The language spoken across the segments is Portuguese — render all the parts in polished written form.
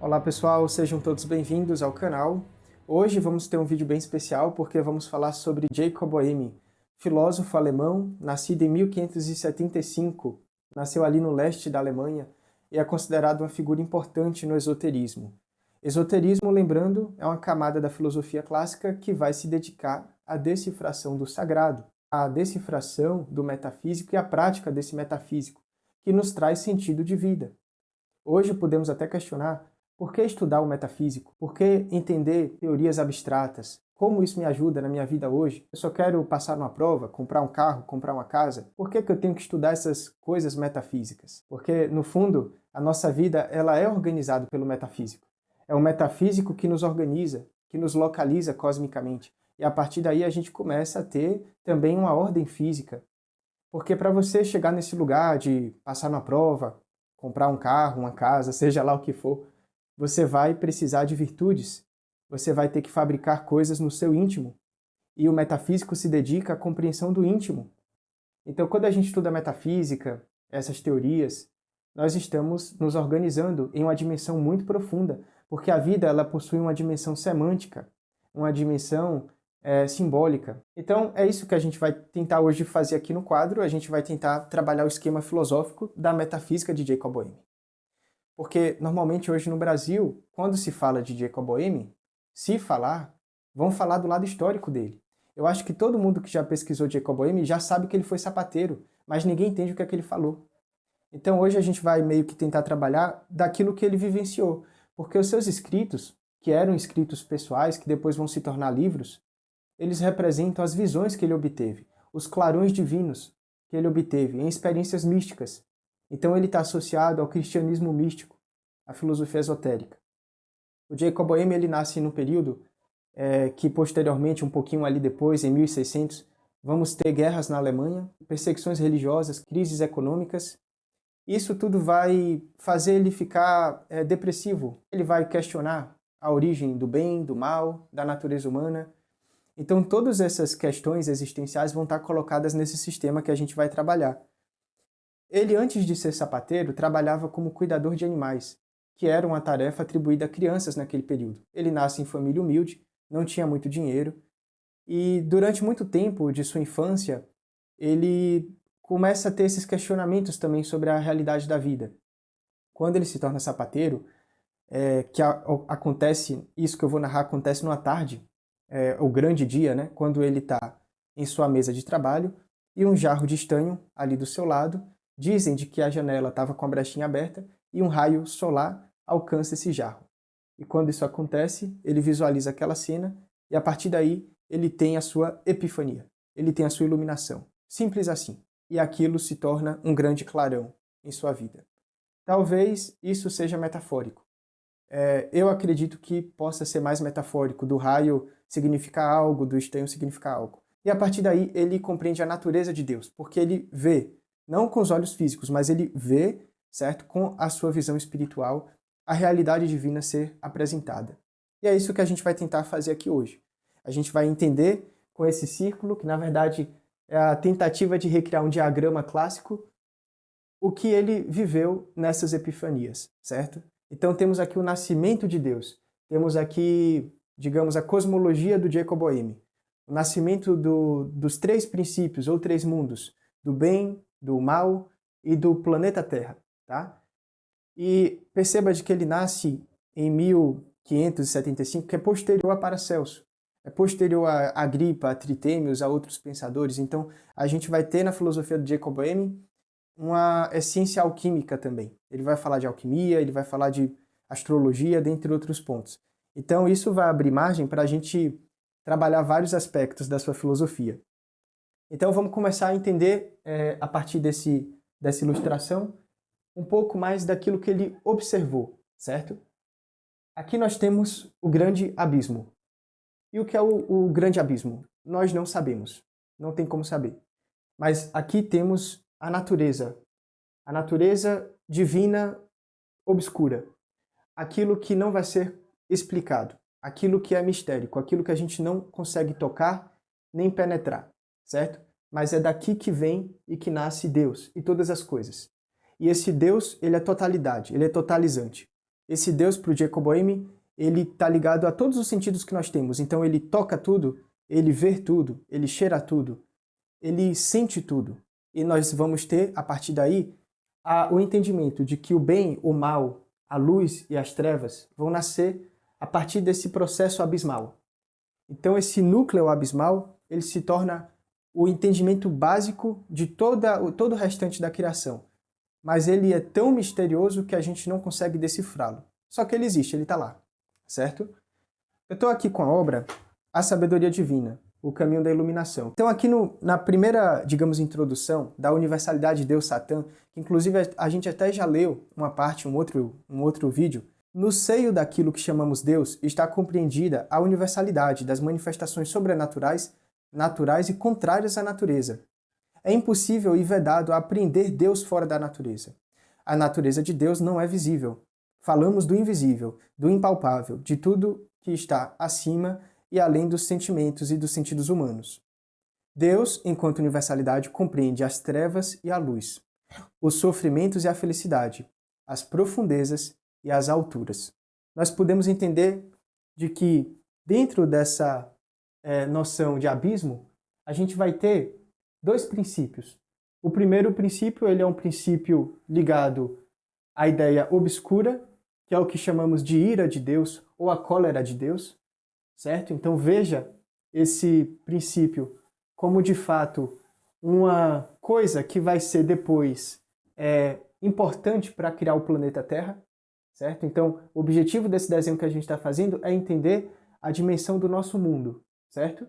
Olá pessoal, sejam todos bem-vindos ao canal. Hoje vamos ter um vídeo bem especial porque vamos falar sobre Jacob Boehme, filósofo alemão, nascido em 1575, nasceu ali no leste da Alemanha e é considerado uma figura importante no esoterismo. Esoterismo, lembrando, é uma camada da filosofia clássica que vai se dedicar à decifração do sagrado, à decifração do metafísico e à prática desse metafísico, que nos traz sentido de vida. Hoje podemos até questionar: por que estudar o metafísico? Por que entender teorias abstratas? Como isso me ajuda na minha vida hoje? Eu só quero passar numa prova, comprar um carro, comprar uma casa. Por que eu tenho que estudar essas coisas metafísicas? Porque, no fundo, a nossa vida ela é organizada pelo metafísico. É o metafísico que nos organiza, que nos localiza cosmicamente. E a partir daí a gente começa a ter também uma ordem física. Porque para você chegar nesse lugar de passar na prova, comprar um carro, uma casa, seja lá o que for, você vai precisar de virtudes. Você vai ter que fabricar coisas no seu íntimo. E o metafísico se dedica à compreensão do íntimo. Então, quando a gente estuda metafísica, essas teorias, nós estamos nos organizando em uma dimensão muito profunda, porque a vida ela possui uma dimensão semântica, uma dimensão simbólica. Então, é isso que a gente vai tentar hoje fazer aqui no quadro. A gente vai tentar trabalhar o esquema filosófico da metafísica de Jacob Boehme. Porque, normalmente, hoje no Brasil, quando se fala de Jacob Boehme, se falar, vão falar do lado histórico dele. Eu acho que todo mundo que já pesquisou Jacob Boehme já sabe que ele foi sapateiro, mas ninguém entende o que é que ele falou. Então, hoje a gente vai meio que tentar trabalhar daquilo que ele vivenciou, porque os seus escritos, que eram escritos pessoais, que depois vão se tornar livros, eles representam as visões que ele obteve, os clarões divinos que ele obteve em experiências místicas. Então ele está associado ao cristianismo místico, à filosofia esotérica. O Jacob Boehme ele nasce num período que posteriormente, um pouquinho ali depois, em 1600, vamos ter guerras na Alemanha, perseguições religiosas, crises econômicas. Isso tudo vai fazer ele ficar depressivo. Ele vai questionar a origem do bem, do mal, da natureza humana. Então todas essas questões existenciais vão estar colocadas nesse sistema que a gente vai trabalhar. Ele, antes de ser sapateiro, trabalhava como cuidador de animais, que era uma tarefa atribuída a crianças naquele período. Ele nasce em família humilde, não tinha muito dinheiro, e durante muito tempo de sua infância, ele começa a ter esses questionamentos também sobre a realidade da vida. Quando ele se torna sapateiro, acontece, isso que eu vou narrar acontece numa tarde, o grande dia, né? Quando ele está em sua mesa de trabalho e um jarro de estanho ali do seu lado. Dizem de que a janela estava com a brechinha aberta e um raio solar alcança esse jarro. E quando isso acontece, ele visualiza aquela cena e a partir daí ele tem a sua epifania, ele tem a sua iluminação. Simples assim. E aquilo se torna um grande clarão em sua vida. Talvez isso seja metafórico. Eu acredito que possa ser mais metafórico, do raio significar algo, do estanho significar algo. E a partir daí ele compreende a natureza de Deus, porque ele vê, não com os olhos físicos, mas ele vê, certo, com a sua visão espiritual, a realidade divina ser apresentada. E é isso que a gente vai tentar fazer aqui hoje. A gente vai entender com esse círculo, que na verdade é a tentativa de recriar um diagrama clássico, o que ele viveu nessas epifanias, certo? Então temos aqui o nascimento de Deus, temos aqui, digamos, a cosmologia do Jacob Boehme, o nascimento dos três princípios ou três mundos, do bem, do mal e do planeta Terra, tá? E perceba de que ele nasce em 1575, que é posterior a Paracelso, é posterior a Agripa, a Tritêmios, a outros pensadores. Então a gente vai ter na filosofia do Jacob Boehme uma essência alquímica também. Ele vai falar de alquimia, ele vai falar de astrologia, dentre outros pontos. Então isso vai abrir margem para a gente trabalhar vários aspectos da sua filosofia. Então vamos começar a entender, a partir dessa ilustração, um pouco mais daquilo que ele observou, certo? Aqui nós temos o grande abismo. E o que é o grande abismo? Nós não sabemos, não tem como saber. Mas aqui temos a natureza divina obscura, aquilo que não vai ser explicado, aquilo que é mistérico, aquilo que a gente não consegue tocar nem penetrar, certo? Mas é daqui que vem e que nasce Deus e todas as coisas. E esse Deus, ele é totalidade, ele é totalizante. Esse Deus para o Jacob Boehme, ele está ligado a todos os sentidos que nós temos. Então ele toca tudo, ele vê tudo, ele cheira tudo, ele sente tudo. E nós vamos ter, a partir daí, o entendimento de que o bem, o mal, a luz e as trevas vão nascer a partir desse processo abismal. Então esse núcleo abismal, ele se torna o entendimento básico de todo o restante da criação. Mas ele é tão misterioso que a gente não consegue decifrá-lo. Só que ele existe, ele está lá, certo? Eu estou aqui com a obra A Sabedoria Divina, o Caminho da Iluminação. Então aqui na primeira, digamos, introdução da universalidade de Deus-Satã, que inclusive a gente até já leu uma parte, um outro vídeo, no seio daquilo que chamamos Deus está compreendida a universalidade das manifestações sobrenaturais, naturais e contrárias à natureza. É impossível e vedado apreender Deus fora da natureza. A natureza de Deus não é visível. Falamos do invisível, do impalpável, de tudo que está acima e além dos sentimentos e dos sentidos humanos. Deus, enquanto universalidade, compreende as trevas e a luz, os sofrimentos e a felicidade, as profundezas e as alturas. Nós podemos entender de que, dentro dessa noção de abismo, a gente vai ter dois princípios. O primeiro princípio, ele é um princípio ligado à ideia obscura, que é o que chamamos de ira de Deus ou a cólera de Deus, certo? Então veja esse princípio como de fato uma coisa que vai ser depois importante para criar o planeta Terra, certo? Então o objetivo desse desenho que a gente está fazendo é entender a dimensão do nosso mundo, certo?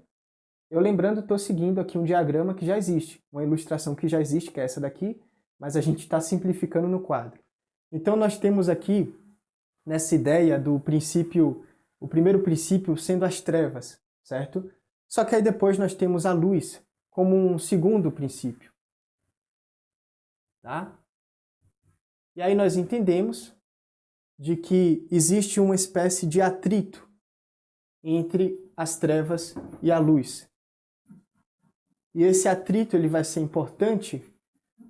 Eu lembrando, estou seguindo aqui um diagrama que já existe, uma ilustração que já existe, que é essa daqui, mas a gente está simplificando no quadro. Então nós temos aqui, nessa ideia do princípio, o primeiro princípio sendo as trevas, certo? Só que aí depois nós temos a luz como um segundo princípio. Tá? E aí nós entendemos de que existe uma espécie de atrito entre as trevas e a luz. E esse atrito ele vai ser importante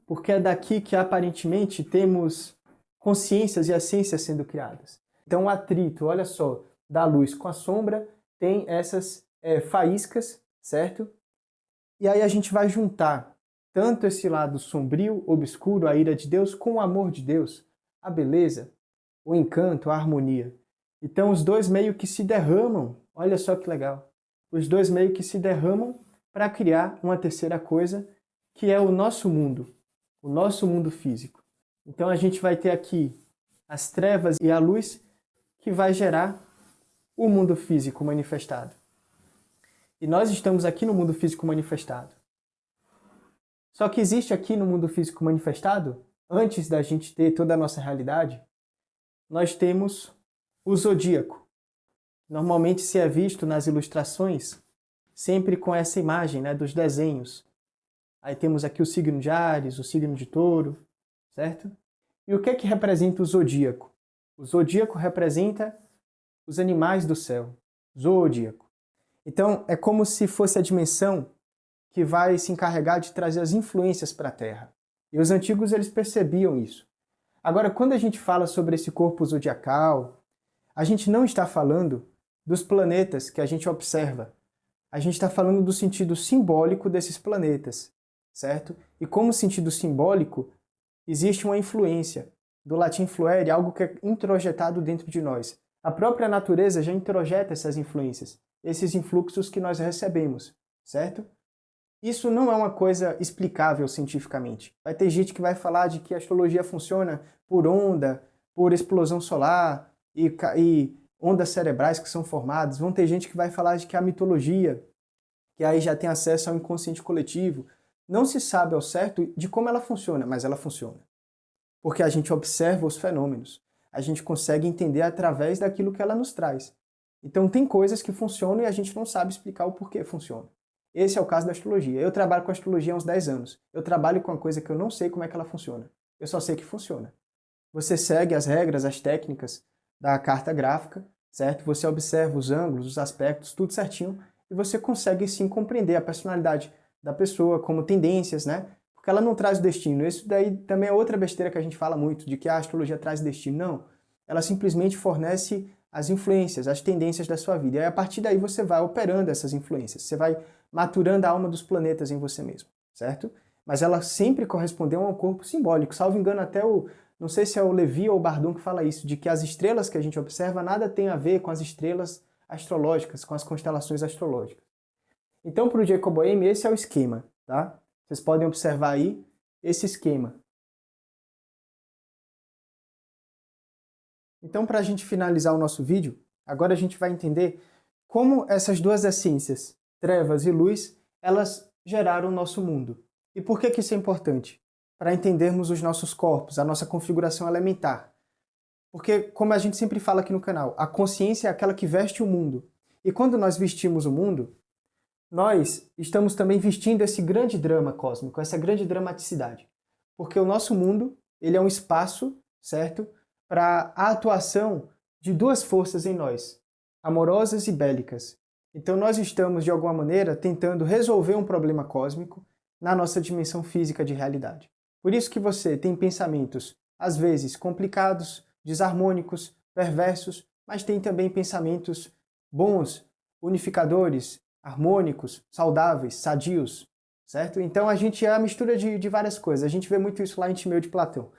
porque é daqui que aparentemente temos consciências e essências sendo criadas. Então o atrito, olha só, da luz com a sombra tem essas faíscas, certo? E aí a gente vai juntar tanto esse lado sombrio, obscuro, a ira de Deus, com o amor de Deus, a beleza, o encanto, a harmonia. Então os dois meio que se derramam, olha só que legal, os dois meio que se derramam para criar uma terceira coisa, que é o nosso mundo físico. Então a gente vai ter aqui as trevas e a luz, que vai gerar o mundo físico manifestado. E nós estamos aqui no mundo físico manifestado. Só que existe aqui no mundo físico manifestado, antes da gente ter toda a nossa realidade, nós temos o zodíaco. Normalmente se é visto nas ilustrações sempre com essa imagem, né, dos desenhos. Aí temos aqui o signo de Áries, o signo de Touro, certo? E o que é que representa o zodíaco? O zodíaco representa os animais do céu, zodíaco. Então é como se fosse a dimensão que vai se encarregar de trazer as influências para a Terra. E os antigos eles percebiam isso. Agora, quando a gente fala sobre esse corpo zodiacal, a gente não está falando dos planetas que a gente observa. A gente está falando do sentido simbólico desses planetas, certo? E como sentido simbólico, existe uma influência. Do latim fluere, algo que é introjetado dentro de nós. A própria natureza já introjeta essas influências, esses influxos que nós recebemos, certo? Isso não é uma coisa explicável cientificamente. Vai ter gente que vai falar de que a astrologia funciona por onda, por explosão solar e ondas cerebrais que são formadas. Vão ter gente que vai falar de que a mitologia, que aí já tem acesso ao inconsciente coletivo. Não se sabe ao certo de como ela funciona, mas ela funciona. Porque a gente observa os fenômenos. A gente consegue entender através daquilo que ela nos traz. Então tem coisas que funcionam e a gente não sabe explicar o porquê funciona. Esse é o caso da astrologia. Eu trabalho com astrologia há uns 10 anos. Eu trabalho com uma coisa que eu não sei como é que ela funciona. Eu só sei que funciona. Você segue as regras, as técnicas da carta gráfica, certo? Você observa os ângulos, os aspectos, tudo certinho, e você consegue sim compreender a personalidade da pessoa como tendências, né? Porque ela não traz o destino. Isso daí também é outra besteira que a gente fala muito, de que a astrologia traz destino. Não. ela simplesmente fornece as influências, as tendências da sua vida. E aí, a partir daí você vai operando essas influências, você vai maturando a alma dos planetas em você mesmo, certo? Mas ela sempre correspondeu a um corpo simbólico. Salvo engano, até não sei se é o Levi ou o Bardon que fala isso, de que as estrelas que a gente observa nada tem a ver com as estrelas astrológicas, com as constelações astrológicas. Então, para o Jacob Boehme, esse é o esquema, tá? Vocês podem observar aí esse esquema. Então, para a gente finalizar o nosso vídeo, agora a gente vai entender como essas duas essências, trevas e luz, elas geraram o nosso mundo. E por que isso é importante? Para entendermos os nossos corpos, a nossa configuração elementar. Porque, como a gente sempre fala aqui no canal, a consciência é aquela que veste o mundo. E quando nós vestimos o mundo, nós estamos também vestindo esse grande drama cósmico, essa grande dramaticidade. Porque o nosso mundo, ele é um espaço, certo? Para a atuação de duas forças em nós, amorosas e bélicas. Então nós estamos, de alguma maneira, tentando resolver um problema cósmico na nossa dimensão física de realidade. Por isso que você tem pensamentos, às vezes, complicados, desarmônicos, perversos, mas tem também pensamentos bons, unificadores, harmônicos, saudáveis, sadios, certo? Então a gente é a mistura de várias coisas. A gente vê muito isso lá em Timeu de Platão.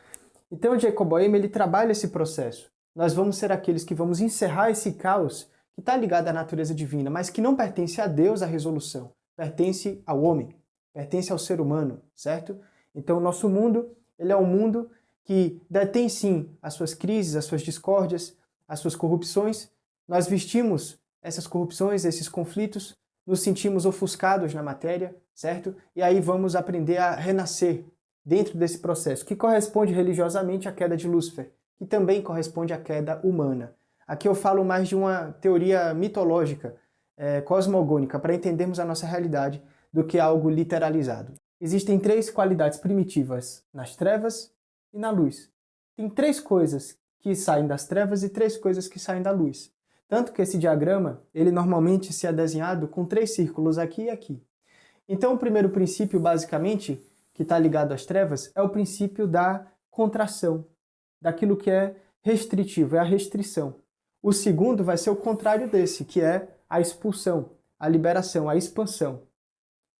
Então o Jacob Boehme, ele trabalha esse processo. Nós vamos ser aqueles que vamos encerrar esse caos que está ligado à natureza divina, mas que não pertence a Deus a resolução, pertence ao homem, pertence ao ser humano, certo? Então o nosso mundo, ele é um mundo que detém sim as suas crises, as suas discórdias, as suas corrupções. Nós vestimos essas corrupções, esses conflitos, nos sentimos ofuscados na matéria, certo? E aí vamos aprender a renascer dentro desse processo, que corresponde religiosamente à queda de Lúcifer, que também corresponde à queda humana. Aqui eu falo mais de uma teoria mitológica, cosmogônica, para entendermos a nossa realidade, do que algo literalizado. Existem três qualidades primitivas nas trevas e na luz. Tem três coisas que saem das trevas e três coisas que saem da luz. Tanto que esse diagrama, ele normalmente se é desenhado com três círculos aqui e aqui. Então o primeiro princípio, basicamente, que está ligado às trevas, é o princípio da contração, daquilo que é restritivo, é a restrição. O segundo vai ser o contrário desse, que é a expulsão, a liberação, a expansão.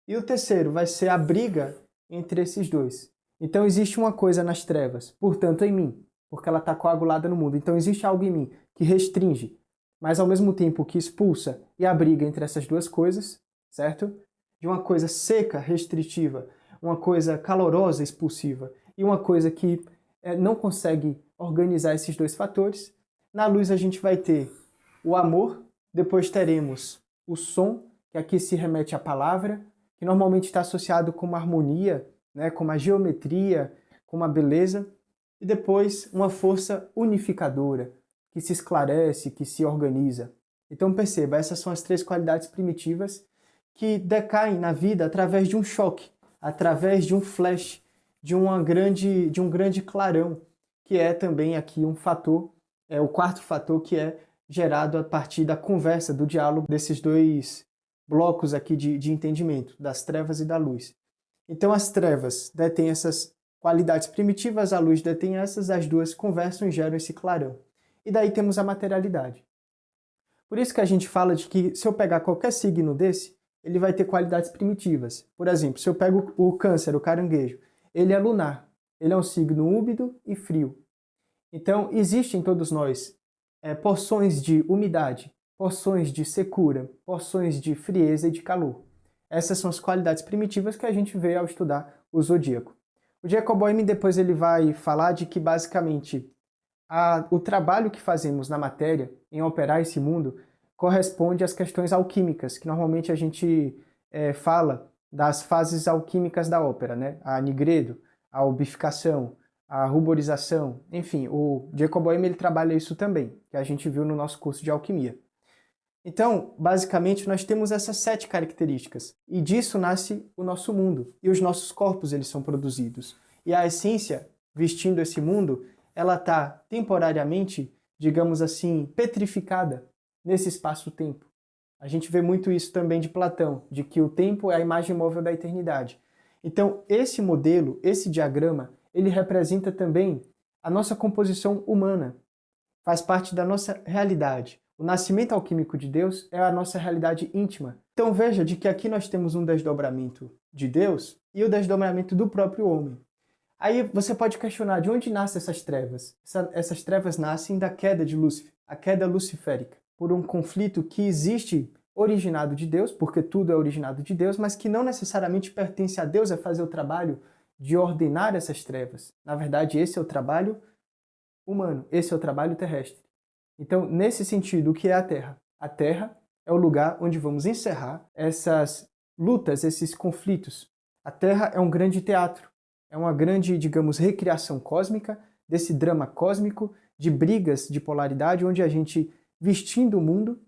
E o terceiro vai ser a briga entre esses dois. Então existe uma coisa nas trevas, portanto em mim, porque ela está coagulada no mundo. Então existe algo em mim que restringe, mas ao mesmo tempo que expulsa, e a briga entre essas duas coisas, certo? De uma coisa seca, restritiva, uma coisa calorosa, expulsiva, e uma coisa que não consegue organizar esses dois fatores. Na luz a gente vai ter o amor, depois teremos o som, que aqui se remete à palavra, que normalmente está associado com uma harmonia, né, com uma geometria, com uma beleza, e depois uma força unificadora, que se esclarece, que se organiza. Então perceba, essas são as três qualidades primitivas que decaem na vida através de um choque, através de um flash, de um grande clarão, que é também aqui um fator, o quarto fator que é gerado a partir da conversa, do diálogo desses dois blocos aqui de entendimento, das trevas e da luz. Então as trevas detêm essas qualidades primitivas, a luz detém essas, as duas conversam e geram esse clarão. E daí temos a materialidade. Por isso que a gente fala de que se eu pegar qualquer signo desse, ele vai ter qualidades primitivas. Por exemplo, se eu pego o câncer, o caranguejo, ele é lunar, ele é um signo úmido e frio. Então existem em todos nós porções de umidade, porções de secura, porções de frieza e de calor. Essas são as qualidades primitivas que a gente vê ao estudar o zodíaco. O Jacob Boehme depois ele vai falar de que basicamente o trabalho que fazemos na matéria em operar esse mundo corresponde às questões alquímicas, que normalmente a gente fala das fases alquímicas da ópera, né? A nigredo, a ubificação, a ruborização, enfim, o Jacob Boehme ele trabalha isso também, que a gente viu no nosso curso de alquimia. Então, basicamente, nós temos essas 7 características, e disso nasce o nosso mundo, e os nossos corpos eles são produzidos. E a essência, vestindo esse mundo, ela está temporariamente, digamos assim, petrificada nesse espaço-tempo. A gente vê muito isso também de Platão, de que o tempo é a imagem móvel da eternidade. Então, esse modelo, esse diagrama, ele representa também a nossa composição humana. faz parte da nossa realidade. O nascimento alquímico de Deus é a nossa realidade íntima. Então veja de que aqui nós temos um desdobramento de Deus e o desdobramento do próprio homem. Aí você pode questionar de onde nascem essas trevas. Essas trevas nascem da queda de Lúcifer, a queda luciférica, por um conflito que existe originado de Deus, porque tudo é originado de Deus, mas que não necessariamente pertence a Deus a fazer o trabalho de ordenar essas trevas. Na verdade, esse é o trabalho humano, esse é o trabalho terrestre. Então, nesse sentido, o que é a Terra? A Terra é o lugar onde vamos encerrar essas lutas, esses conflitos. A Terra é um grande teatro, é uma grande, digamos, recriação cósmica desse drama cósmico de brigas de polaridade, onde a gente, vestindo o mundo,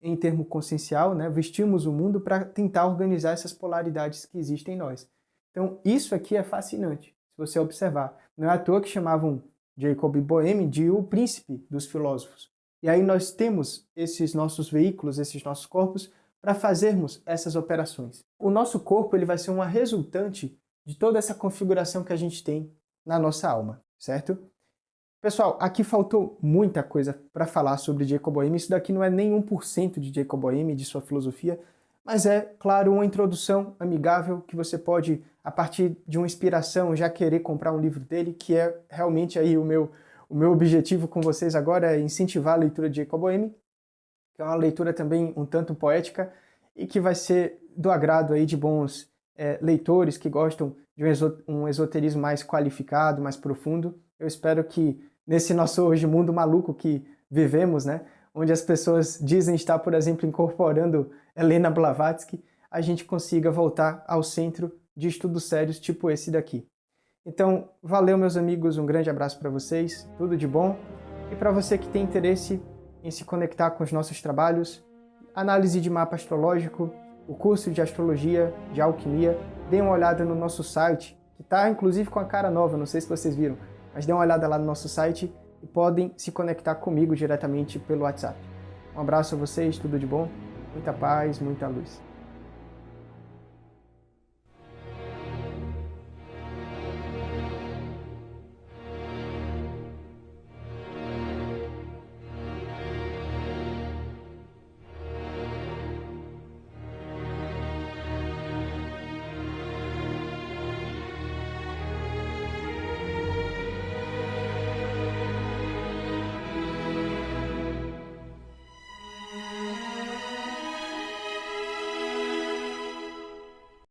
em termo consciencial, né, vestimos o mundo para tentar organizar essas polaridades que existem em nós. Então, isso aqui é fascinante, se você observar. Não é à toa que chamavam Jacob Boehme de o príncipe dos filósofos. E aí nós temos esses nossos veículos, esses nossos corpos, para fazermos essas operações. O nosso corpo ele vai ser uma resultante de toda essa configuração que a gente tem na nossa alma, certo? Pessoal, aqui faltou muita coisa para falar sobre Jacob Boehme. Isso daqui não é nem 1% de Jacob Boehme, de sua filosofia, mas é, claro, uma introdução amigável que você pode, a partir de uma inspiração, já querer comprar um livro dele, que é realmente aí o meu objetivo com vocês agora é incentivar a leitura de Jacob Boehme, que é uma leitura também um tanto poética e que vai ser do agrado aí de bons leitores que gostam de um esoterismo mais qualificado, mais profundo. Eu espero que nesse nosso hoje mundo maluco que vivemos, né, onde as pessoas dizem estar, por exemplo, incorporando Helena Blavatsky, a gente consiga voltar ao centro de estudos sérios tipo esse daqui. Então, valeu, meus amigos, um grande abraço para vocês, tudo de bom. E para você que tem interesse em se conectar com os nossos trabalhos, análise de mapa astrológico, o curso de astrologia, de alquimia, dê uma olhada no nosso site, que está inclusive com a cara nova, não sei se vocês viram, mas dê uma olhada lá no nosso site e podem se conectar comigo diretamente pelo WhatsApp. Um abraço a vocês, tudo de bom, muita paz, muita luz.